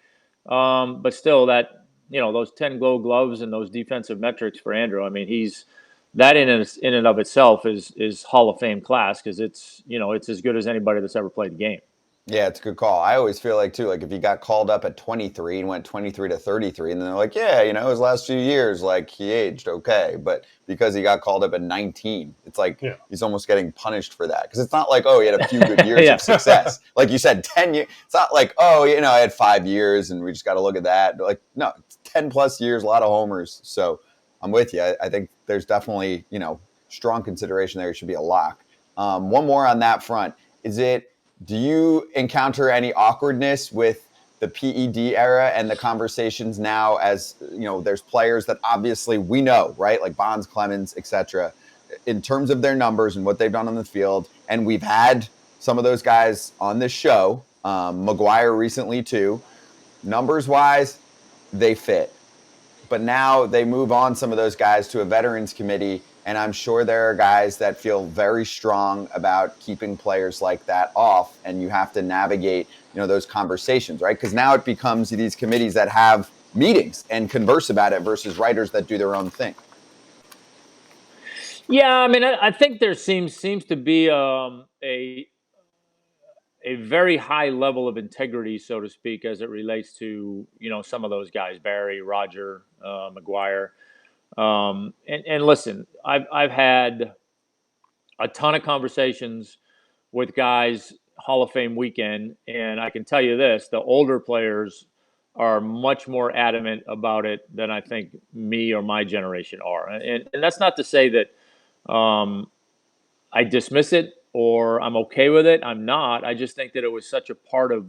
But still, that those 10 Gold Gloves and those defensive metrics for Andrew, I mean, he's that in and of itself is Hall of Fame class because it's as good as anybody that's ever played the game. Yeah, it's a good call. I always feel like, too, like if he got called up at 23 and went 23 to 33, and then they're like, yeah, his last few years, like he aged okay. But because he got called up at 19, it's like he's almost getting punished for that. Because it's not like, oh, he had a few good years of success. Like you said, 10 years. It's not like, oh, I had 5 years and we just got to look at that. But like, no, 10 plus years, a lot of homers. So I'm with you. I think there's definitely, strong consideration there. It should be a lock. One more on that front. Do you encounter any awkwardness with the PED era and the conversations now as, there's players that obviously we know, right? Like Bonds, Clemens, et cetera, in terms of their numbers and what they've done on the field. And we've had some of those guys on this show, McGuire recently too. Numbers wise, they fit. But now they move on some of those guys to a veterans committee. And I'm sure there are guys that feel very strong about keeping players like that off. And you have to navigate, those conversations, right? Because now it becomes these committees that have meetings and converse about it versus writers that do their own thing. Yeah, I mean, I think there seems to be a very high level of integrity, so to speak, as it relates to, some of those guys, Barry, Roger, McGuire. And listen, I've had a ton of conversations with guys Hall of Fame weekend, and I can tell you this: the older players are much more adamant about it than I think me or my generation are. And that's not to say that I dismiss it or I'm okay with it. I'm not. I just think that it was such a part of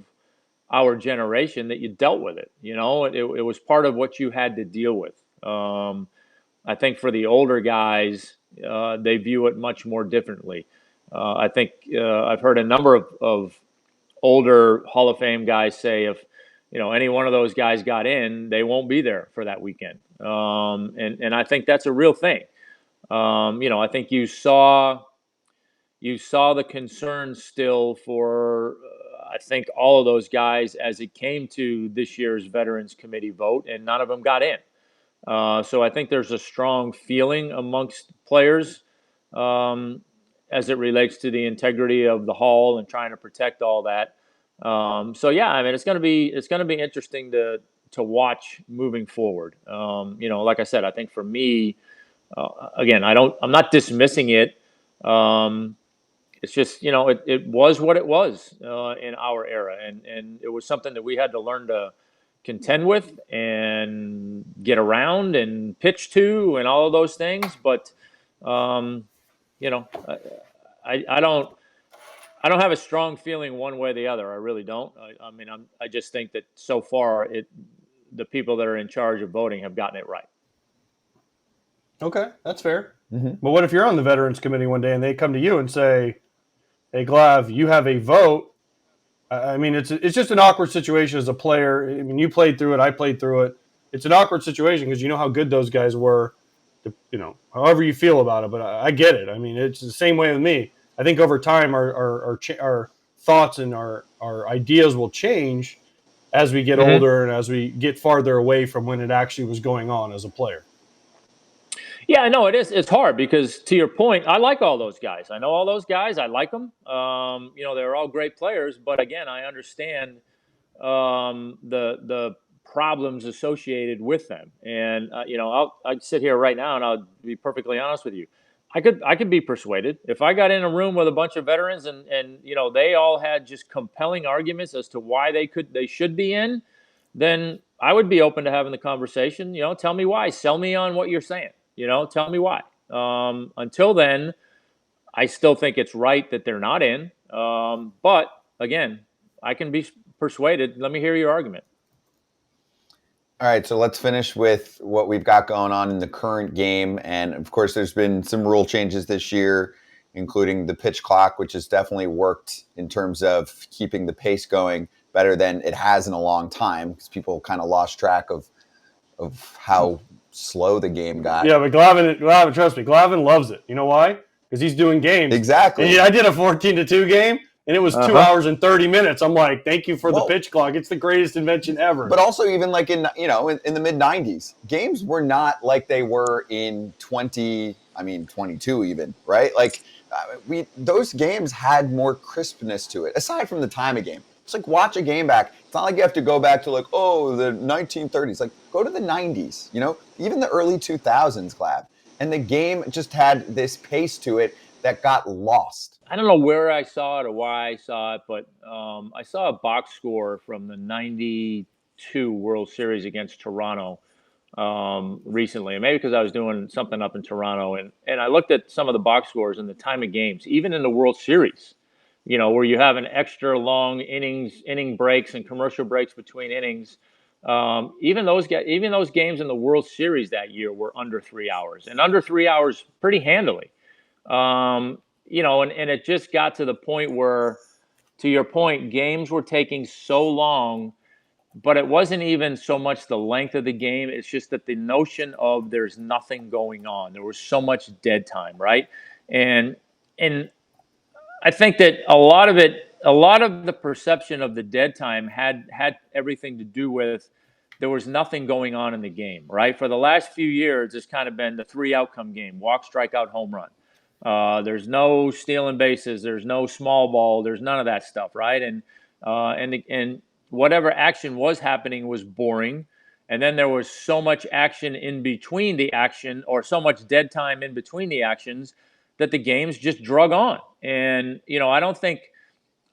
our generation that you dealt with it. It was part of what you had to deal with. I think for the older guys, they view it much more differently. I think I've heard a number of older Hall of Fame guys say if any one of those guys got in, they won't be there for that weekend. And I think that's a real thing. I think you saw the concern still for I think all of those guys as it came to this year's Veterans Committee vote, and none of them got in. So I think there's a strong feeling amongst players as it relates to the integrity of the Hall and trying to protect all that. So yeah, I mean, it's going to be interesting to watch moving forward. Like I said, I think for me, again, I'm not dismissing it. It's just, it was what it was in our era, and it was something that we had to learn to contend with and get around and pitch to and all of those things. But, I don't have a strong feeling one way or the other. I really don't. I mean, I just think that so far the people that are in charge of voting have gotten it right. Okay, that's fair. Mm-hmm. But what if you're on the Veterans Committee one day and they come to you and say, hey, Glav, you have a vote. I mean, it's just an awkward situation as a player. I mean, you played through it. I played through it. It's an awkward situation because you know how good those guys were. However you feel about it, but I get it. I mean, it's the same way with me. I think over time, our thoughts and our ideas will change as we get older and as we get farther away from when it actually was going on as a player. Yeah, I know it is. It's hard because, to your point, I like all those guys. I know all those guys. I like them. They're all great players. But again, I understand the problems associated with them. And I'd sit here right now and I'll be perfectly honest with you. I could be persuaded if I got in a room with a bunch of veterans and they all had just compelling arguments as to why they should be in. Then I would be open to having the conversation. Tell me why. Sell me on what you're saying. Tell me why. Until then, I still think it's right that they're not in. But again, I can be persuaded. Let me hear your argument. All right, so let's finish with what we've got going on in the current game. And of course, there's been some rule changes this year, including the pitch clock, which has definitely worked in terms of keeping the pace going better than it has in a long time, because people kind of lost track of how slow the game got. Yeah, but Glavine, trust me, Glavine loves it. You know why? Because he's doing games. Exactly. And I did a 14-2 game, and it was 2 hours and 30 minutes. I'm like, thank you for the pitch clock. It's the greatest invention ever. But also, even like in the mid 90s, games were not like they were in 22 even, right? Like those games had more crispness to it, aside from the time of game. It's like watch a game back. It's not like you have to go back to the 1930s. Like go to the 90s, even the early 2000s, Glav. And the game just had this pace to it that got lost. I don't know where I saw it or why I saw it, but I saw a box score from the 92 World Series against Toronto recently. And maybe because I was doing something up in Toronto. And I looked at some of the box scores and the time of games, even in the World Series, where you have an extra long inning breaks and commercial breaks between innings. Even those games in the World Series that year were under 3 hours, and under 3 hours pretty handily. And it just got to the point where, to your point, games were taking so long, but it wasn't even so much the length of the game. It's just that the notion of there's nothing going on. There was so much dead time, right? And I think that a lot of the perception of the dead time had everything to do with there was nothing going on in the game, right? For the last few years, it's kind of been the 3-outcome game: walk, strikeout, home run. There's no stealing bases. There's no small ball. There's none of that stuff, right? And whatever action was happening was boring. And then there was so much action in between the action, or so much dead time in between the actions, that the games just drug on. And I don't think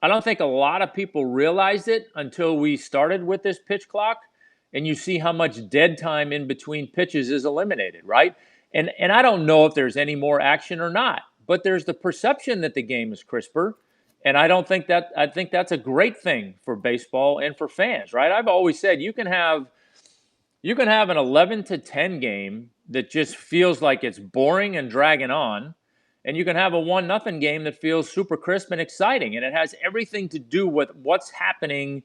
a lot of people realized it until we started with this pitch clock, and you see how much dead time in between pitches is eliminated, right? And I don't know if there's any more action or not, but there's the perception that the game is crisper. And I think that's a great thing for baseball and for fans, right? I've always said you can have an 11-10 game that just feels like it's boring and dragging on, and you can have a 1-0 game that feels super crisp and exciting, and it has everything to do with what's happening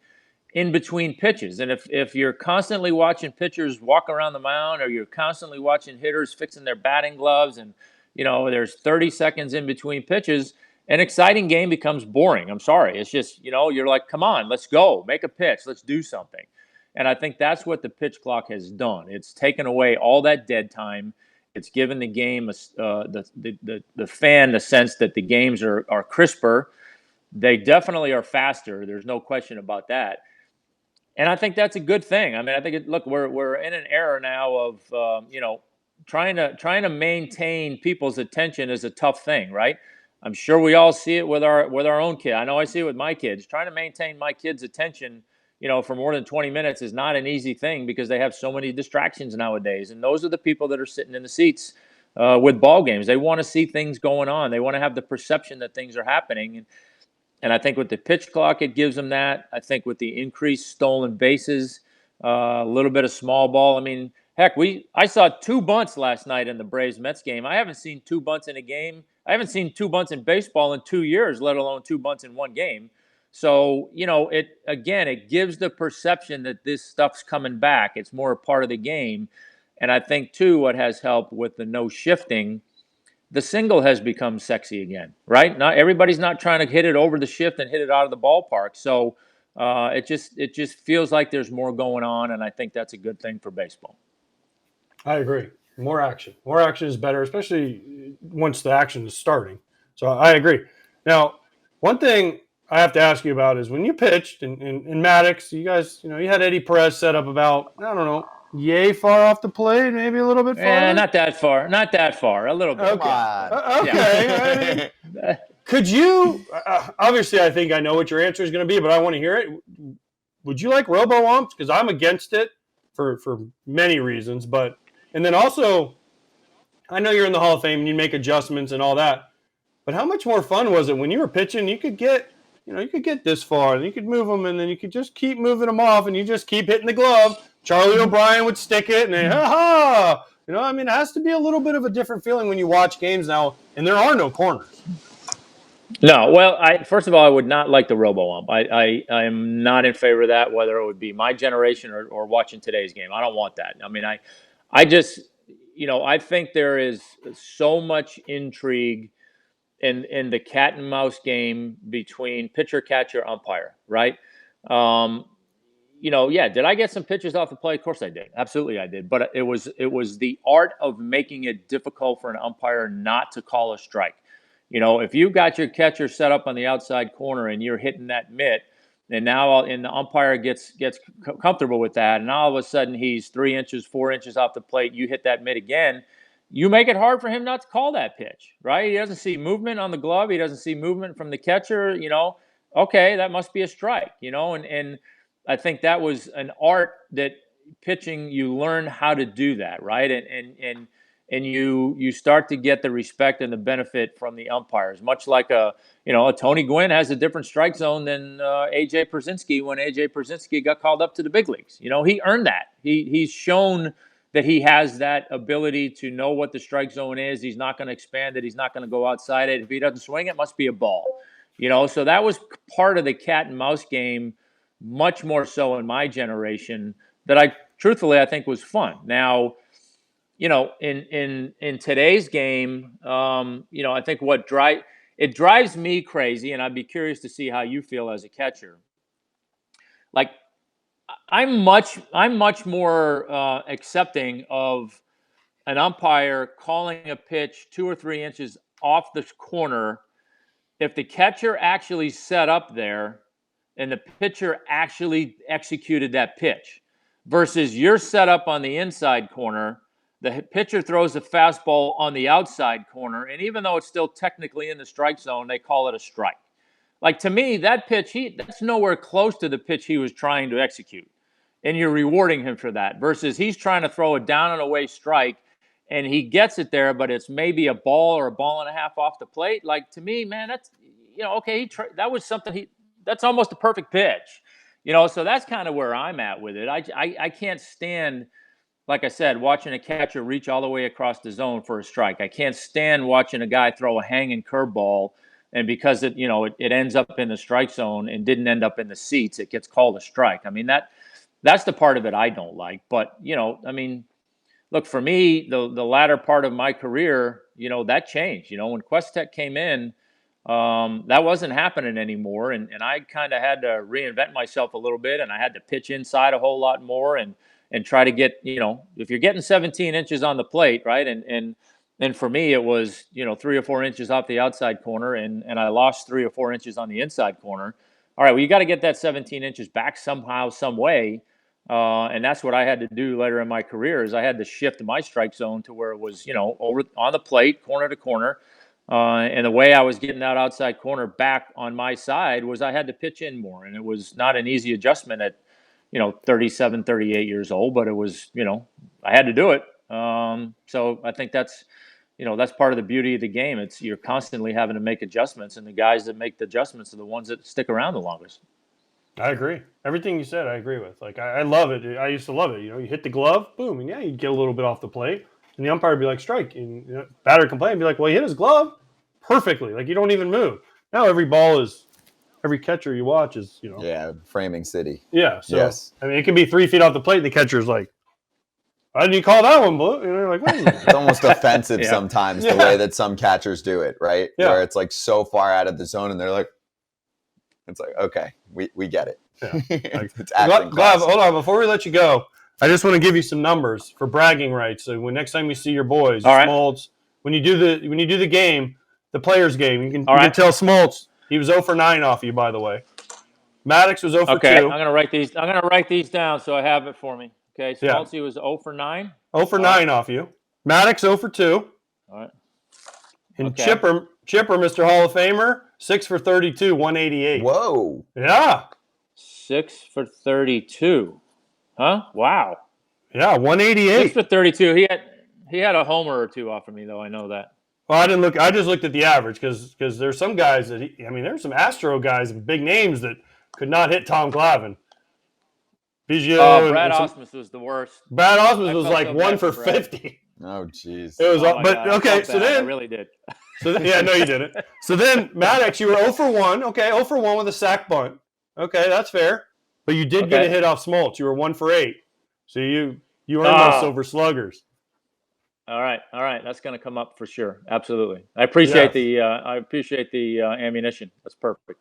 in between pitches. And if you're constantly watching pitchers walk around the mound, or you're constantly watching hitters fixing their batting gloves, and there's 30 seconds in between pitches, an exciting game becomes boring. I'm sorry. It's just, you're like, come on, let's go. Make a pitch. Let's do something. And I think that's what the pitch clock has done. It's taken away all that dead time. It's given the game, the fan, the sense that the games are crisper. They definitely are faster. There's no question about that. And I think that's a good thing. I mean, I think we're in an era now of trying to maintain people's attention is a tough thing, right? I'm sure we all see it with our own kid. I know I see it with my kids. Trying to maintain my kids' attention, for more than 20 minutes is not an easy thing, because they have so many distractions nowadays. And those are the people that are sitting in the seats with ball games. They want to see things going on. They want to have the perception that things are happening. And I think with the pitch clock, it gives them that. I think with the increased stolen bases, a little bit of small ball. I mean, heck, I saw 2 bunts last night in the Braves-Mets game. I haven't seen 2 bunts in a game I haven't seen 2 bunts in baseball in 2 years, let alone 2 bunts in one game. So, it gives the perception that this stuff's coming back. It's more a part of the game. And I think, too, what has helped with the no shifting, the single has become sexy again, right? Not everybody's not trying to hit it over the shift and hit it out of the ballpark. So it just feels like there's more going on, and I think that's a good thing for baseball. I agree. More action. More action is better, especially once the action is starting. So I agree. Now, one thing I have to ask you about is when you pitched in Maddux, you guys, you had Eddie Perez set up about, I don't know, yay far off the plate, maybe a little bit farther? Yeah, not that far. Not that far. A little bit. Okay. Yeah. Could you, obviously I think I know what your answer is going to be, but I want to hear it. Would you like robo umps? Because I'm against it for many reasons, and then also, I know you're in the Hall of Fame and you make adjustments and all that, but how much more fun was it when you were pitching? You could get this far and you could move them and then you could just keep moving them off and you just keep hitting the glove. Charlie O'Brien would stick it and then, ha-ha! It has to be a little bit of a different feeling when you watch games now and there are no corners. No, well, first of all, I would not like the robo ump. I am not in favor of that, whether it would be my generation or watching today's game. I don't want that. I just, I think there is so much intrigue in the cat and mouse game between pitcher, catcher, umpire, right? Did I get some pitches off the plate? Of course I did. Absolutely I did. But it was the art of making it difficult for an umpire not to call a strike. If you got your catcher set up on the outside corner and you're hitting that mitt, and the umpire gets comfortable with that, and all of a sudden he's 3 inches, 4 inches off the plate, you hit that mitt again, you make it hard for him not to call that pitch, right? He doesn't see movement on the glove. He doesn't see movement from the catcher, okay, that must be a strike, and I think that was an art that pitching, you learn how to do that, right? And you start to get the respect and the benefit from the umpires, much like a Tony Gwynn has a different strike zone than A.J. Pierzynski when A.J. Pierzynski got called up to the big leagues. He earned that. He's shown that he has that ability to know what the strike zone is. He's not going to expand it. He's not going to go outside it. If he doesn't swing, it must be a ball. So that was part of the cat and mouse game, much more so in my generation, that I think was fun. Now, in today's game, I think it drives me crazy, and I'd be curious to see how you feel as a catcher. Like, I'm much more accepting of an umpire calling a pitch 2 or 3 inches off the corner if the catcher actually set up there and the pitcher actually executed that pitch, versus you're set up on the inside corner. The pitcher throws a fastball on the outside corner, and even though it's still technically in the strike zone, they call it a strike. Like, to me, that pitch, that's nowhere close to the pitch he was trying to execute, and you're rewarding him for that, versus he's trying to throw a down and away strike, and he gets it there, but it's maybe a ball or a ball and a half off the plate. Like, to me, man, that's, okay, that was something that's almost a perfect pitch. So that's kind of where I'm at with it. I can't stand, like I said, watching a catcher reach all the way across the zone for a strike. I can't stand watching a guy throw a hanging curveball, and because it ends up in the strike zone and didn't end up in the seats, it gets called a strike. That's the part of it I don't like. But, look, for me, the latter part of my career, that changed. When Questek came in, that wasn't happening anymore. And I kind of had to reinvent myself a little bit, and I had to pitch inside a whole lot more and try to get, if you're getting 17 inches on the plate, right? And for me, it was, 3 or 4 inches off the outside corner, and I lost 3 or 4 inches on the inside corner. All right, well, you got to get that 17 inches back somehow, some way. And that's what I had to do later in my career, is I had to shift my strike zone to where it was, over on the plate, corner to corner. And the way I was getting that outside corner back on my side was I had to pitch in more. And it was not an easy adjustment at, 37, 38 years old, but it was, I had to do it. So I think that's part of the beauty of the game. You're constantly having to make adjustments, and the guys that make the adjustments are the ones that stick around the longest. I agree. Everything you said, I agree with. Like, I love it. I used to love it. You hit the glove, boom, and you get a little bit off the plate, and the umpire would be like, strike. And batter complain, be like, well, he hit his glove. perfectly. Like you don't even move. Now every catcher you watch is, framing city. Yeah. So, yes. I mean, it can be 3 feet off the plate. And the catcher's like, why didn't you call that one, Blue? And you're like, wait a minute. It's almost offensive sometimes the way that some catchers do it, right? Yeah. Where it's like so far out of the zone and they're like, it's like, okay, we get it. Yeah. It's acting Glav, hold on. Before we let you go, I just want to give you some numbers for bragging rights. So when next time you see your boys, Smoltz, when you do the game, the players game, you can tell Smoltz he was 0 for 9 off you, by the way. Maddux was 0 for 2. Okay, I'm gonna write these down so I have it for me. Okay, Smoltz was 0 for 9. 0 for 9 off you. Maddux 0 for 2. All right. And Chipper, Mr. Hall of Famer, 6 for 32, 188. Whoa. Yeah. 6 for 32. Huh? Wow. Yeah, 188. 6 for 32. He had a homer or two off of me, though. I know that. Well, I didn't look. I just looked at the average because there's some guys that there's some Astro guys with big names that could not hit Tom Glavine. Brad Ausmus was the worst. Brad Ausmus was like 1 for 50. Oh, jeez. It was, so then I really did. So no, you didn't. So then, Maddux, you were 0 for 1. Okay, 0 for 1 with a sack bunt. Okay, that's fair. But you did get a hit off Smoltz. You were 1 for 8. So you earned those Silver Sluggers. All right. That's going to come up for sure. Absolutely. I appreciate the ammunition. That's perfect.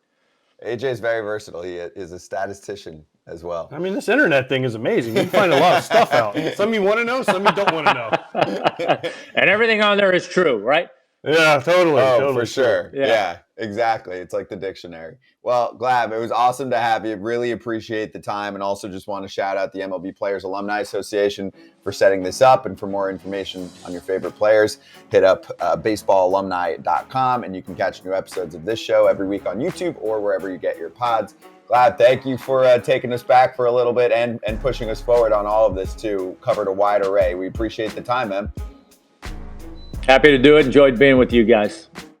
AJ is very versatile. He is a statistician as well. I mean, this internet thing is amazing. You can find a lot of stuff out. Some you want to know, some you don't want to know. And everything on there is true, right? Yeah, totally. Oh, totally for sure. Yeah, exactly. It's like the dictionary. Well, Glav, it was awesome to have you. Really appreciate the time, and also just want to shout out the MLB Players Alumni Association for setting this up. And for more information on your favorite players, hit up baseballalumni.com, and you can catch new episodes of this show every week on YouTube or wherever you get your pods. Glav, thank you for taking us back for a little bit and pushing us forward on all of this too. Covered a wide array. We appreciate the time, man. Happy to do it. Enjoyed being with you guys.